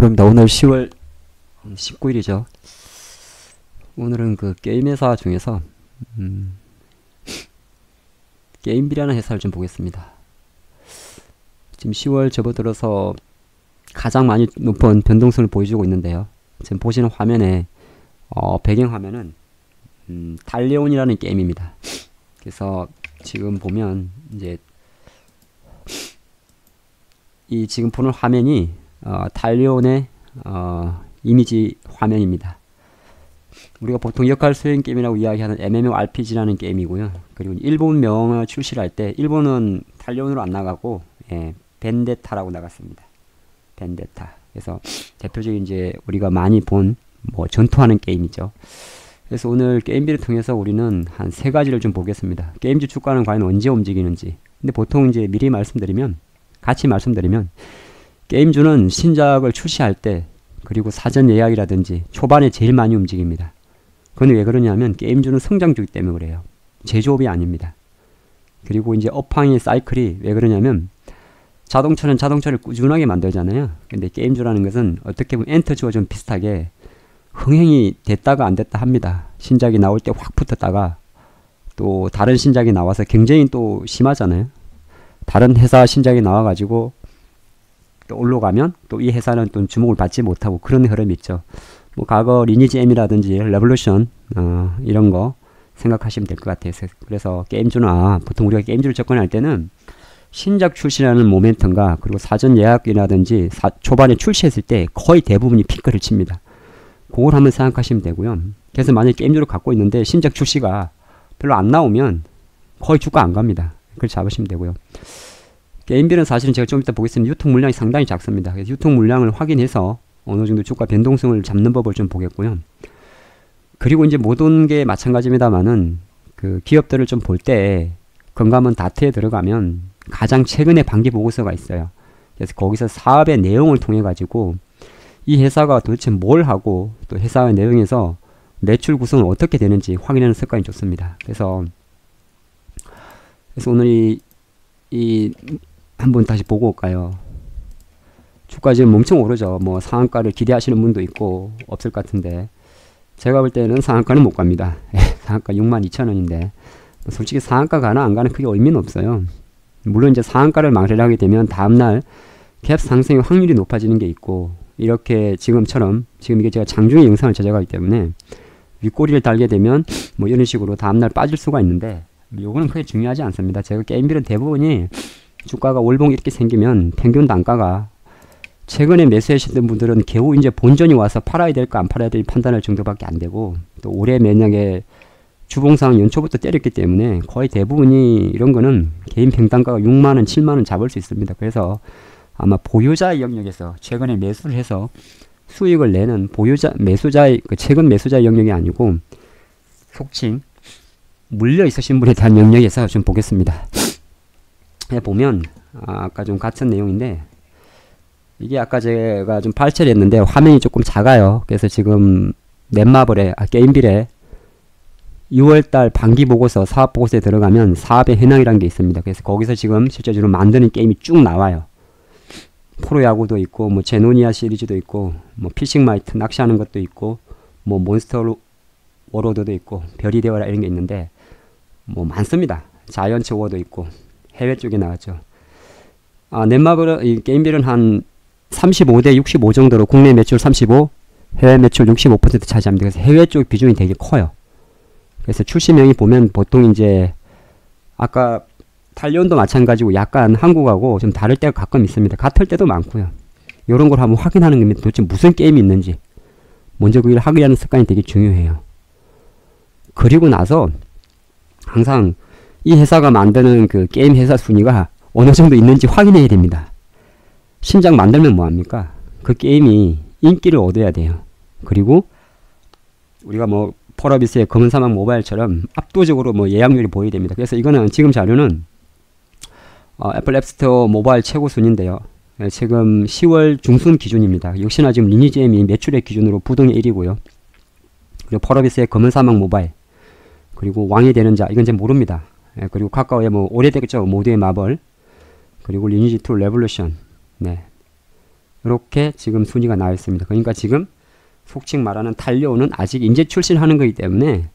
프로입니다. 오늘 10월 19일이죠. 오늘은 그 게임 회사 중에서 게임비라는 회사를 좀 보겠습니다. 지금 10월 접어들어서 가장 많이 높은 변동성을 보여주고 있는데요. 지금 보시는 화면에 배경화면은 달레온이라는 게임입니다. 그래서 지금 보면 이제 이 지금 보는 화면이 달레온의 이미지 화면입니다. 우리가 보통 역할 수행 게임이라고 이야기하는 MMORPG라는 게임이고요. 그리고 일본명을 출시를 할 때 일본은 달레온으로 안 나가고 벤데타라고 나갔습니다. 벤데타. 그래서 대표적인 이제 우리가 많이 본 뭐 전투하는 게임이죠. 그래서 오늘 게임비를 통해서 우리는 한 세 가지를 좀 보겠습니다. 게임주 주가는 과연 언제 움직이는지. 근데 보통 이제 미리 같이 말씀드리면 게임주는 신작을 출시할 때 그리고 사전 예약이라든지 초반에 제일 많이 움직입니다. 그건 왜 그러냐면 게임주는 성장주이기 때문에 그래요. 제조업이 아닙니다. 그리고 이제 업황의 사이클이 왜 그러냐면 자동차는 자동차를 꾸준하게 만들잖아요. 근데 게임주라는 것은 어떻게 보면 엔터주와 좀 비슷하게 흥행이 됐다가 안 됐다 합니다. 신작이 나올 때 확 붙었다가 또 다른 신작이 나와서 경쟁이 또 심하잖아요. 다른 회사 신작이 나와가지고 또 올라가면 또 이 회사는 또 주목을 받지 못하고 그런 흐름이 있죠. 뭐 과거 리니지 M이라든지 레볼루션 이런 거 생각하시면 될 것 같아요. 그래서 게임주나 보통 우리가 게임주를 접근할 때는 신작 출시라는 모멘텀과 그리고 사전 예약이라든지 초반에 출시했을 때 거의 대부분이 피크를 칩니다. 그걸 한번 생각하시면 되고요. 그래서 만약에 게임주를 갖고 있는데 신작 출시가 별로 안 나오면 거의 주가 안 갑니다. 그걸 잡으시면 되고요. 게임비는 사실은 제가 좀 이따 보겠습니다. 유통 물량이 상당히 작습니다. 그래서 유통 물량을 확인해서 어느 정도 주가 변동성을 잡는 법을 좀 보겠고요. 그리고 이제 모든 게 마찬가지입니다만은 그 기업들을 좀 볼 때 건강한 다트에 들어가면 가장 최근에 반기 보고서가 있어요. 그래서 거기서 사업의 내용을 통해 가지고 이 회사가 도대체 뭘 하고 또 회사의 내용에서 매출 구성은 어떻게 되는지 확인하는 습관이 좋습니다. 그래서 오늘 이 한번 다시 보고 올까요? 주가 지금 엄청 오르죠. 뭐 상한가를 기대하시는 분도 있고 없을 것 같은데 제가 볼 때는 상한가는 못 갑니다. 상한가 62,000원인데 솔직히 상한가 가나 안 가나 크게 의미는 없어요. 물론 이제 상한가를 망설이게 되면 다음날 갭 상승의 확률이 높아지는 게 있고 이렇게 지금처럼 지금 이게 제가 장중에 영상을 제작하기 때문에 윗꼬리를 달게 되면 뭐 이런 식으로 다음날 빠질 수가 있는데 요거는 크게 중요하지 않습니다. 제가 게임비는 대부분이 주가가 월봉 이렇게 생기면 평균 단가가 최근에 매수하시던 분들은 겨우 이제 본전이 와서 팔아야 될까 안 팔아야 될지 판단할 정도밖에 안 되고 또 올해 매년에 주봉상 연초부터 때렸기 때문에 거의 대부분이 이런 거는 개인 평단가가 6만원 7만원 잡을 수 있습니다. 그래서 아마 보유자의 영역에서 최근에 매수를 해서 수익을 내는 매수자의 최근 매수자의 영역이 아니고 속칭 물려 있으신 분에 대한 영역에서 좀 보겠습니다. 보면 아까 좀 같은 내용인데 이게 아까 제가 좀 발췌를 했는데 화면이 조금 작아요. 그래서 지금 넷마블에 게임빌에 6월달 반기 보고서 사업 보고서에 들어가면 사업의 현황이라는 게 있습니다. 그래서 거기서 지금 실제적으로 만드는 게임이 쭉 나와요. 프로야구도 있고 뭐 제노니아 시리즈도 있고 뭐 피싱마이트 낚시하는 것도 있고 뭐 몬스터 워로드도 있고 별이 되어라 이런 게 있는데 뭐 많습니다. 자이언츠 워도 있고 해외 쪽에 나왔죠. 넷마블은 이 게임빌은 한 35대 65 정도로 국내 매출 35, 해외 매출 65% 차지합니다. 그래서 해외 쪽 비중이 되게 커요. 그래서 출시명이 보면 보통 이제 아까 달리온도 마찬가지고 약간 한국하고 좀 다를 때가 가끔 있습니다. 같을 때도 많고요. 이런 걸 한번 확인하는 게 도대체 무슨 게임이 있는지 먼저 그걸 확인하는 습관이 되게 중요해요. 그리고 나서 항상 이 회사가 만드는 그 게임 회사 순위가 어느 정도 있는지 확인해야 됩니다. 신작 만들면 뭐합니까? 그 게임이 인기를 얻어야 돼요. 그리고 우리가 뭐 펄어비스의 검은 사막 모바일처럼 압도적으로 뭐 예약률이 보여야 됩니다. 그래서 이거는 지금 자료는 애플 앱스토어 모바일 최고 순인데요. 지금 10월 중순 기준입니다. 역시나 지금 리니지 M이 매출액 기준으로 부동의 1위고요. 그리고 펄어비스의 검은 사막 모바일 그리고 왕이 되는 자 이건 제 모릅니다. 그리고 카카오의 뭐 오래됐죠 모두의 마블 그리고 리니지2 레볼루션 이렇게 지금 순위가 나와 있습니다. 그러니까 지금 속칭 말하는 달려오는 아직 인재 출시하는 거기 때문에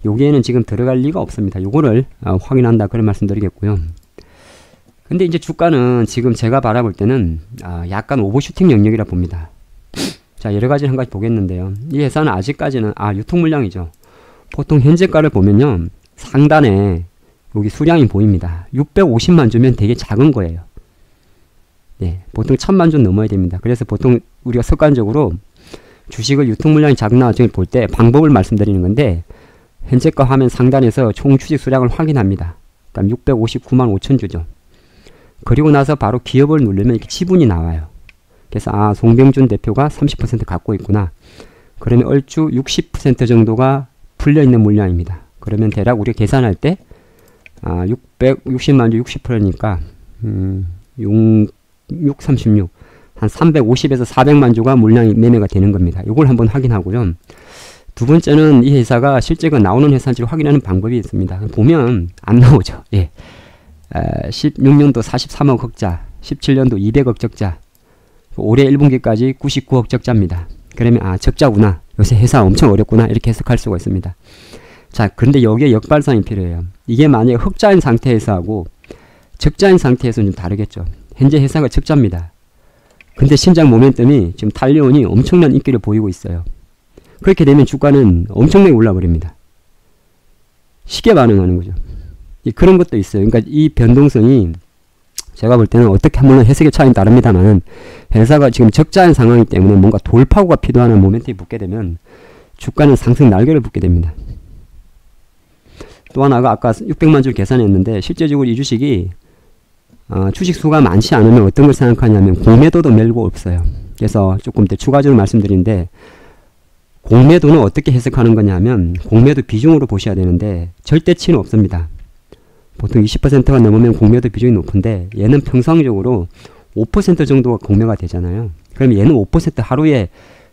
여기에는 지금 들어갈 리가 없습니다. 요거를 확인한다 그런 말씀 드리겠고요. 근데 이제 주가는 지금 제가 바라볼 때는 약간 오버슈팅 영역이라 봅니다. 자, 여러 가지 한 가지 보겠는데요. 이 회사는 아직까지는 유통 물량이죠. 보통 현재가를 보면요, 상단에 여기 수량이 보입니다. 650만 주면 되게 작은 거예요. 네, 보통 1000만 주 넘어야 됩니다. 그래서 보통 우리가 습관적으로 주식을 유통 물량이 작은 나중에 볼 때 방법을 말씀드리는 건데, 현재가 화면 상단에서 총 주식 수량을 확인합니다. 그러니까 659만 5천 주죠. 그리고 나서 바로 기업을 누르면 이렇게 지분이 나와요. 그래서 송병준 대표가 30% 갖고 있구나. 그러면 얼추 60% 정도가 풀려있는 물량입니다. 그러면 대략 우리가 계산할 때 660만 주 60%니까 636 한 350에서 400만 주가 물량이 매매가 되는 겁니다. 이걸 한번 확인하고요. 두 번째는 이 회사가 실제가 나오는 회사인지를 확인하는 방법이 있습니다. 보면 안 나오죠. 예. 16년도 43억 흑자, 17년도 200억 적자, 올해 1분기까지 99억 적자입니다. 그러면 적자구나. 요새 회사 엄청 어렵구나. 이렇게 해석할 수가 있습니다. 자, 그런데 여기에 역발상이 필요해요. 이게 만약에 흑자인 상태에서 하고 적자인 상태에서는 좀 다르겠죠. 현재 회사가 적자입니다. 근데 신장 모멘텀이 지금 달려오니 엄청난 인기를 보이고 있어요. 그렇게 되면 주가는 엄청나게 올라버립니다. 쉽게 반응하는 거죠. 그런 것도 있어요. 그러니까 이 변동성이 제가 볼 때는 어떻게 하면 해석의 차이는 다릅니다만, 회사가 지금 적자인 상황이기 때문에 뭔가 돌파구가 필요한 모멘텀이 붙게 되면 주가는 상승 날개를 붙게 됩니다. 또 하나가 아까 600만 주를 계산했는데, 실제적으로 이 주식이 주식 수가 많지 않으면 어떤 걸 생각하냐면 공매도도 멜고 없어요. 그래서 조금 더 추가적으로 말씀드리는데, 공매도는 어떻게 해석하는 거냐면 공매도 비중으로 보셔야 되는데 절대치는 없습니다. 보통 20%가 넘으면 공매도 비중이 높은데 얘는 평상적으로 5% 정도가 공매가 되잖아요. 그럼 얘는 5% 하루에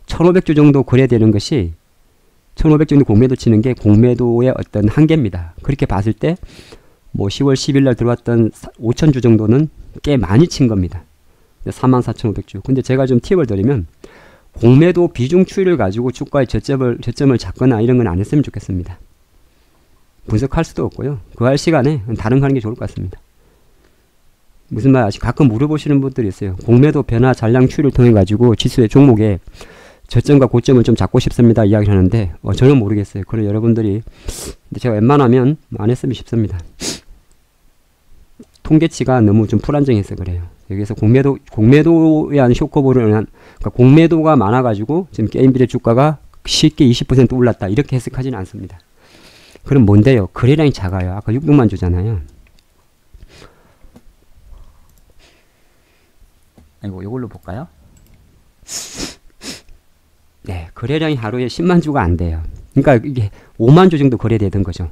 1500주 정도 거래되는 것이 1500 정도 공매도 치는 게 공매도의 어떤 한계입니다. 그렇게 봤을 때 뭐 10월 10일 날 들어왔던 5000주 정도는 꽤 많이 친 겁니다. 44,500주. 근데 제가 좀 팁을 드리면 공매도 비중 추이를 가지고 주가의 저점을 잡거나 이런 건 안 했으면 좋겠습니다. 분석할 수도 없고요. 그 할 시간에 다른 거 하는 게 좋을 것 같습니다. 무슨 말 아직 가끔 물어보시는 분들이 있어요. 공매도 변화 잔량 추이를 통해 가지고 지수의 종목에 저점과 고점을 좀 잡고 싶습니다. 이야기를 하는데 저는 모르겠어요. 그럼 여러분들이 근데 제가 웬만하면 안 했으면 싶습니다. 통계치가 너무 좀 불안정해서 그래요. 여기서 공매도에 한 쇼커볼을 그러니까 공매도가 많아가지고 지금 게임빌의 주가가 쉽게 20% 올랐다. 이렇게 해석하지는 않습니다. 그럼 뭔데요? 거래량이 작아요. 아까 600만 주잖아요. 이거 이걸로 볼까요? 네, 거래량이 하루에 10만 주가 안 돼요. 그러니까 이게 5만 주 정도 거래되던 거죠.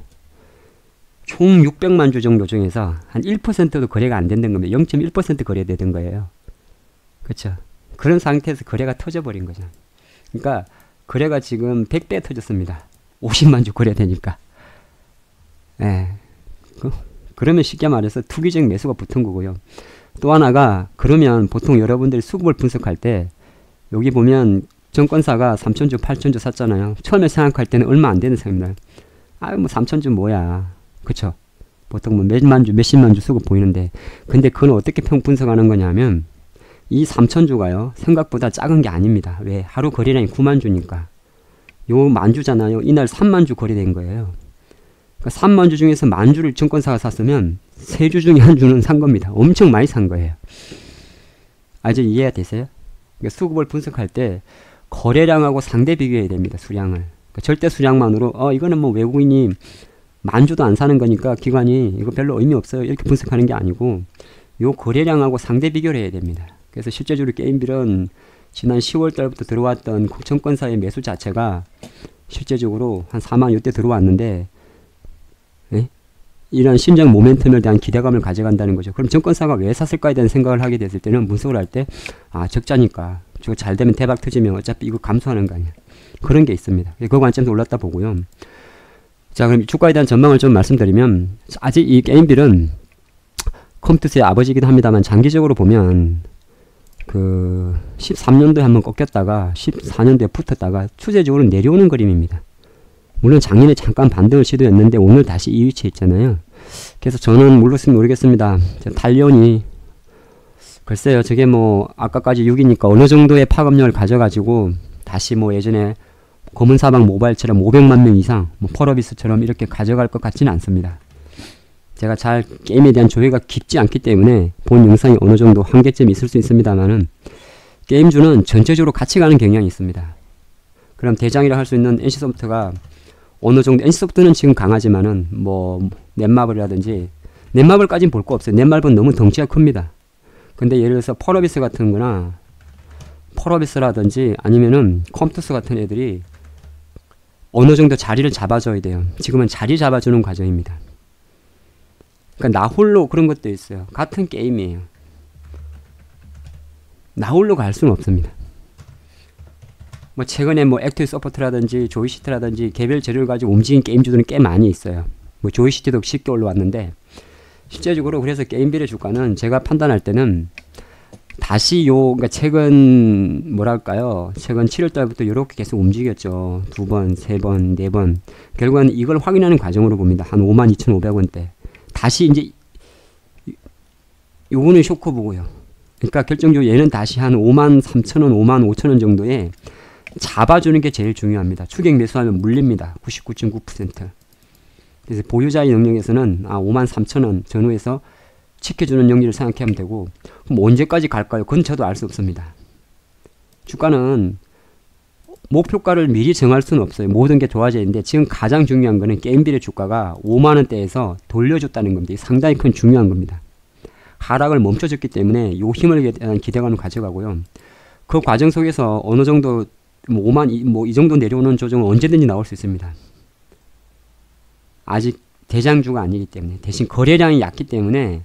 총 600만 주 정도 중에서 한 1%도 거래가 안 된다는 겁니다. 0.1% 거래되던 거예요. 그렇죠? 그런 상태에서 거래가 터져버린 거죠. 그러니까 거래가 지금 100배 터졌습니다. 50만 주 거래되니까. 예. 그러면 쉽게 말해서 투기적 매수가 붙은 거고요. 또 하나가 그러면 보통 여러분들이 수급을 분석할 때 여기 보면 증권사가 3,000주, 8,000주 샀잖아요. 처음에 생각할 때는 얼마 안 되는 생각입니다. 뭐 3,000주 뭐야. 그쵸? 보통 뭐 몇만 주, 몇십만 주 수급 보이는데, 근데 그건 어떻게 분석하는 거냐면, 이 3,000주가요, 생각보다 작은 게 아닙니다. 왜? 하루 거래량이 9만 주니까. 요 만주잖아요. 이날 3만 주 거래된 거예요. 그러니까 3만 주 중에서 만 주를 증권사가 샀으면, 3주 중에 한 주는 산 겁니다. 엄청 많이 산 거예요. 아주 이해가 되세요? 그러니까 수급을 분석할 때, 거래량하고 상대 비교해야 됩니다. 수량을. 그러니까 절대 수량만으로, 이거는 뭐 외국인이 만주도 안 사는 거니까 기관이 이거 별로 의미 없어요. 이렇게 분석하는 게 아니고 요 거래량하고 상대 비교를 해야 됩니다. 그래서 실제적으로 게임빌은 지난 10월 달부터 들어왔던 국정권사의 매수 자체가 실제적으로 한 4만 요때 들어왔는데 이런 심장 모멘텀에 대한 기대감을 가져간다는 거죠. 그럼 증권사가 왜 샀을까에 대한 생각을 하게 됐을 때는 분석을 할 때 적자니까 저거 잘 되면 대박 터지면 어차피 이거 감소하는 거 아니야. 그런 게 있습니다. 그 관점에서 올랐다 보고요. 자, 그럼 주가에 대한 전망을 좀 말씀드리면 아직 이 게임빌은 컴퓨터의 아버지이기도 합니다만 장기적으로 보면 그 13년도에 한번 꺾였다가 14년도에 붙었다가 추세적으로 내려오는 그림입니다. 물론 작년에 잠깐 반등을 시도했는데 오늘 다시 이 위치에 있잖아요. 그래서 저는 모르겠습니다. 달리온이 글쎄요, 저게 뭐 아까까지 6이니까 어느 정도의 파급력을 가져가지고 다시 뭐 예전에 검은사막 모바일처럼 500만 명 이상, 뭐 펄어비스처럼 이렇게 가져갈 것 같지는 않습니다. 제가 잘 게임에 대한 조회가 깊지 않기 때문에 본 영상이 어느 정도 한계점이 있을 수 있습니다만은, 게임주는 전체적으로 같이 가는 경향이 있습니다. 그럼 대장이라 할 수 있는 NC소프트가 어느 정도, NC소프트는 지금 강하지만은 뭐 넷마블이라든지, 넷마블까지는 볼 거 없어요. 넷마블은 너무 덩치가 큽니다. 근데 예를 들어서 펄어비스 같은 거나 펄어비스라든지 아니면은 컴투스 같은 애들이 어느 정도 자리를 잡아줘야 돼요. 지금은 자리 잡아주는 과정입니다. 그러니까 나 홀로 그런 것도 있어요. 같은 게임이에요. 나 홀로 갈 수는 없습니다. 뭐 최근에 뭐 액티브 서포트라든지 조이시티라든지 개별 재료를 가지고 움직인 게임주들은 꽤 많이 있어요. 뭐 조이시티도 쉽게 올라왔는데, 실제적으로 그래서 게임빌의 주가는 제가 판단할 때는 다시 그러니까 최근 뭐랄까요, 최근 7월달부터 이렇게 계속 움직였죠. 2번, 3번, 4번. 결국은 이걸 확인하는 과정으로 봅니다. 한 52,500원대. 다시 이제 요거는 쇼크 보고요. 그러니까 결정적으로 얘는 다시 한 53,000원, 55,000원 정도에 잡아주는 게 제일 중요합니다. 추격 매수하면 물립니다. 99.9%. 그래서 보유자의 영역에서는 53,000원 전후에서 지켜주는 영역을 생각하면 되고, 그럼 언제까지 갈까요? 그건 저도 알 수 없습니다. 주가는 목표가를 미리 정할 수는 없어요. 모든 게 좋아져 있는데 지금 가장 중요한 거는 게임빌의 주가가 5만원대에서 돌려줬다는 겁니다. 상당히 큰 중요한 겁니다. 하락을 멈춰줬기 때문에 이 힘을 대한 기대감을 가져가고요. 그 과정 속에서 어느 정도 뭐 5만 뭐 이 정도 내려오는 조정은 언제든지 나올 수 있습니다. 아직 대장주가 아니기 때문에, 대신 거래량이 얕기 때문에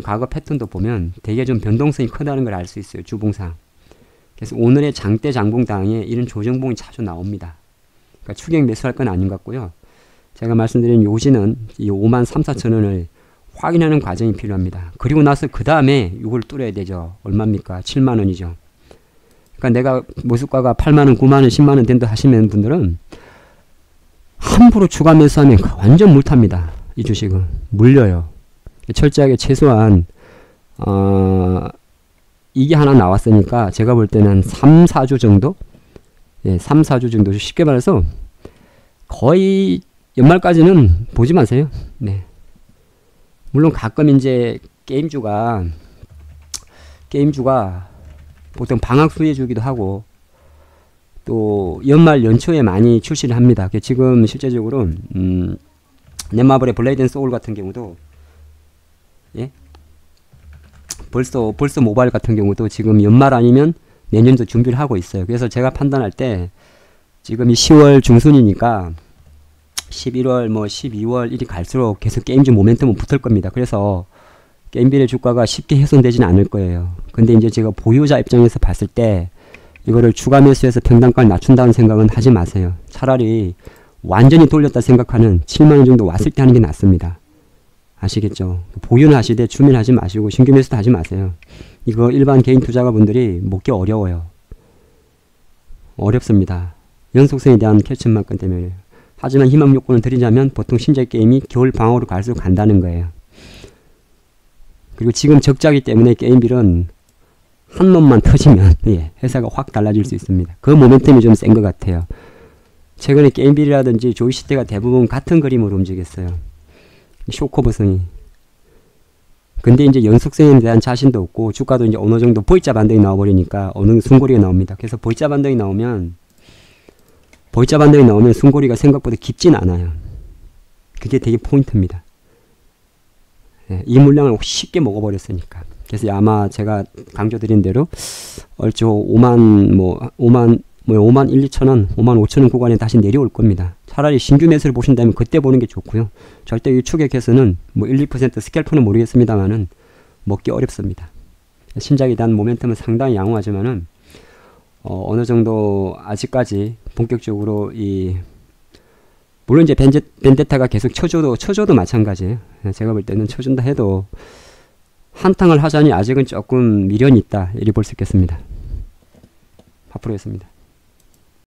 과거 패턴도 보면 되게 좀 변동성이 크다는 걸 알 수 있어요. 주봉상. 그래서 오늘의 장대 장봉당에 이런 조정봉이 자주 나옵니다. 그러니까 추격 매수할 건 아닌 것 같고요. 제가 말씀드린 요지는 이 53,4천원을 확인하는 과정이 필요합니다. 그리고 나서 그 다음에 이걸 뚫어야 되죠. 얼마입니까? 7만원이죠. 그러니까 내가 모습가가 8만원, 9만원, 10만원 된다 하시는 분들은 함부로 추가 매수하면 완전 물탑니다. 이 주식은 물려요. 철저하게 최소한 이게 하나 나왔으니까 제가 볼 때는 3, 4주 정도? 예, 3, 4주 정도. 쉽게 말해서 거의 연말까지는 보지 마세요. 네. 물론 가끔 이제 게임주가 보통 방학 후에 주기도 하고 또 연말 연초에 많이 출시를 합니다. 지금 실제적으로 넷마블의 블레이드 앤 소울 같은 경우도, 예? 벌써 모바일 같은 경우도 지금 연말 아니면 내년도 준비를 하고 있어요. 그래서 제가 판단할 때 지금이 10월 중순이니까 11월 뭐 12월 이리 갈수록 계속 게임주 모멘텀은 붙을 겁니다. 그래서 게임빌의 주가가 쉽게 훼손되지는 않을 거예요. 근데 이제 제가 보유자 입장에서 봤을 때 이거를 추가 매수해서 평단가를 낮춘다는 생각은 하지 마세요. 차라리 완전히 돌렸다 생각하는 7만원 정도 왔을 때 하는 게 낫습니다. 아시겠죠? 보유는 하시되 주민하지 마시고 신규 매수도 하지 마세요. 이거 일반 개인 투자가분들이 먹기 어려워요. 어렵습니다. 연속성에 대한 캐치만큼 때문에. 하지만 희망 요건을 드리자면 보통 신재 게임이 겨울 방어로 갈수록 간다는 거예요. 그리고 지금 적자기 때문에 게임빌은 한 놈만 터지면 예, 회사가 확 달라질 수 있습니다. 그 모멘텀이 좀 센 것 같아요. 최근에 게임빌이라든지 조이시티가 대부분 같은 그림으로 움직였어요. 쇼커버성이. 근데 이제 연속성에 대한 자신도 없고 주가도 이제 어느 정도 V자 반등이 나와버리니까 어느 정도 숨고리가 나옵니다. 그래서 V자 반등이 나오면 숨고리가 생각보다 깊진 않아요. 그게 되게 포인트입니다. 예, 이 물량을 쉽게 먹어버렸으니까. 그래서 아마 제가 강조드린 대로 얼추 5만 1, 2천원, 5만 5천원 구간에 다시 내려올 겁니다. 차라리 신규 매수를 보신다면 그때 보는 게 좋고요. 절대 이 추격해서는 뭐 1, 2% 스캘프는 모르겠습니다만은 먹기 어렵습니다. 신작에 대한 모멘텀은 상당히 양호하지만은 어느 정도 아직까지 본격적으로 물론 이제 벤데타가 계속 쳐줘도 마찬가지예요. 제가 볼 때는 쳐준다 해도 한탕을 하자니 아직은 조금 미련이 있다, 이리 볼 수 있겠습니다. 파프로였습니다.